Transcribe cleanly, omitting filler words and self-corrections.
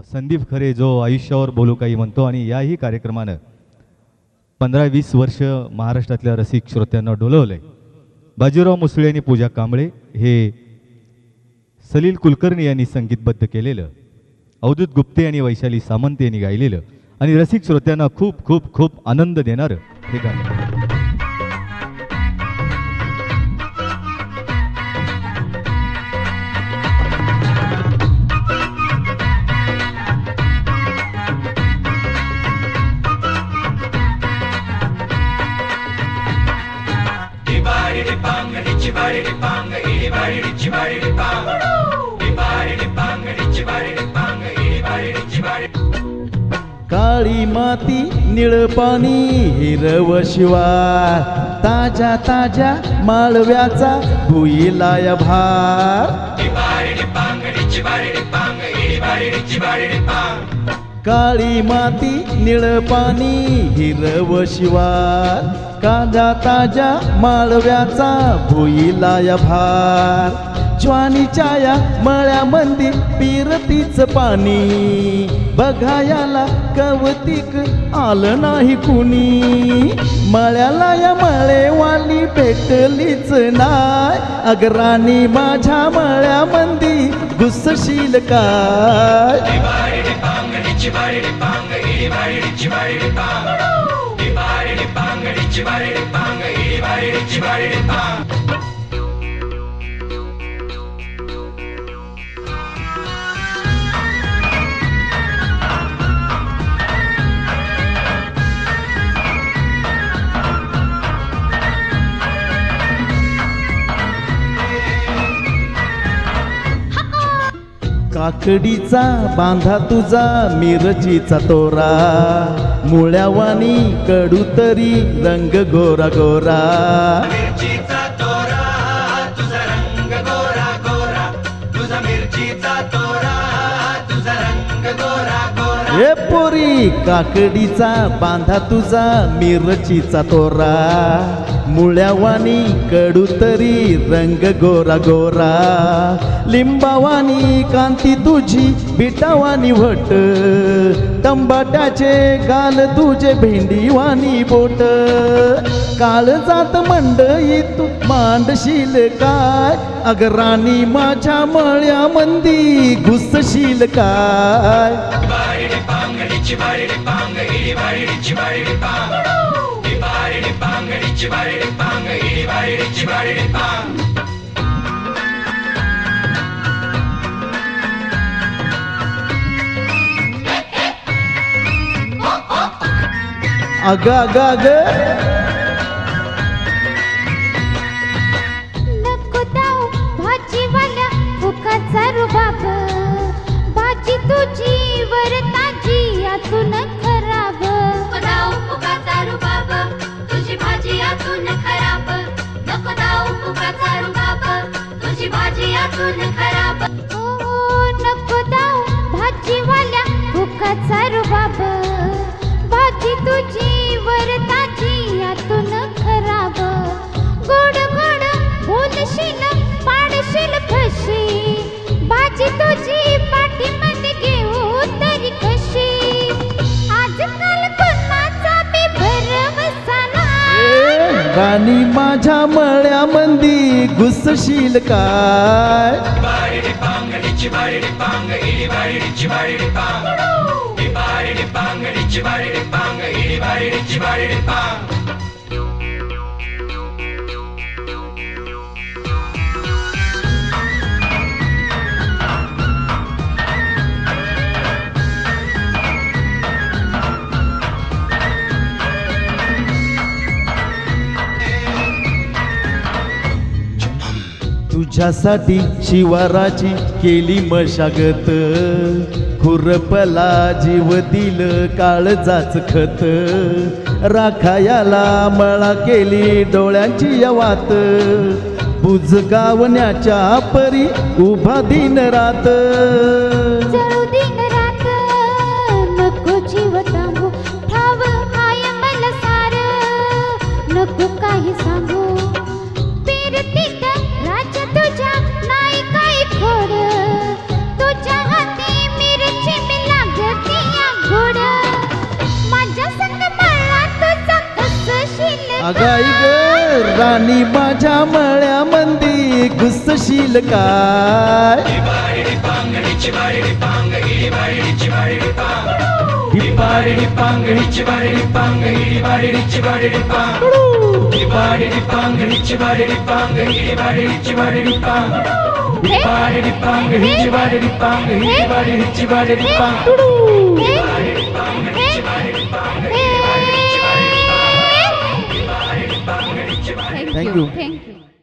संदीप खरे जो आयुष्यावर बोलू काही म्हणतो आणि याही कार्यक्रमानं 15-20 वर्ष महाराष्ट्रातल्या रसिक श्रोत्यांना डोलवलंय. बाजीराव मुसळे आणि पूजा कांबळे हे सलील कुलकर्णी यांनी संगीतबद्ध केलेलं, अवधूत गुप्ते आणि वैशाली सामंत यांनी गायलेलं आणि रसिक श्रोत्यांना खूप खूप खूप आनंद देणारं हे गाणं. काळी माती निळ पाणी हिरव शिवार, ताज्या ताज्या माळव्याचा भुईलाय भार. काळी माती निळ पाणी हिरव शिवार, ताज्या ताज्या माळव्याचा भुईलाय भार. ज्वानीच्या या मळ्यामंदी पिरतीच पाणी, बघायाला कवतिक आलं नाही कुणी. मळ्याला या मळेवाली भेटलीच नाय, अगराणी माझ्या मळ्यामंदी घुसशील काय. काकडीचा बांधा तुझा मिरचीचा तोरा, मुळ्यावानी कडू तरी रंग गोरा गोरा. मिरचीचा तोरा तुझा रंग गोरा गोरा, तुझा मिरचीचा तोरा तुझा रंग गोरा गोरा. हे पोरी काकडीचा बांधा तुझा मिरचीचा तोरा, मुळ्यावानी कडू तरी रंग गोरा गोरा. लिंबावानी कांती तुझी बिटावानी वट, टंबाट्याचे गाल तुझे भेंडीवानी बोट. काळ जात मंडई तू मांडशील काय, अगराणी माझ्या मळ्यामंदी घुसशील काय. अग अग अग नको दाऊ भाजीवाल्या फुकाचा रुबाब, भाजी तुझी वर ताजी आतून खराब. नको दाऊ फुकाचा रुबाब, तुझी भाजी आतून खराब. नको दाऊ फुकाचा रुबाब, तुझी भाजी आतून खराब. ओ नको दाऊ भाजीवाल्या फुकाचा रुबाब, भाजी तुझी वर ताजी आतून खराब. गोड गोड बोलशील पाडशील फशी, भाजी तुझी पाठीमध्ये घेऊ तरी कशी. आजकाल कोणाचा बी भरवसा नाही, राणी माझ्या मळ्यामंदी घुसशील काय. तुझ्यासाठी शिवाराची केली मशागत, खुरपला जीव दिल काळजाच खत. राखायाला मळा केली डोळ्यांची यवात, बुजगावण्याच्या परी उभा दिन रात. जळू दिन रात नको जीव थांबू, ठाव हाय मला सार नको काही सांगू. पेरतीत राजा तुझ्या नाही काही खोड, तुझ्या हाती मिरची मिला अगाई ग राणी माझ्या मळ्यामंदी घुसशील काय थँक्यू थँक्यू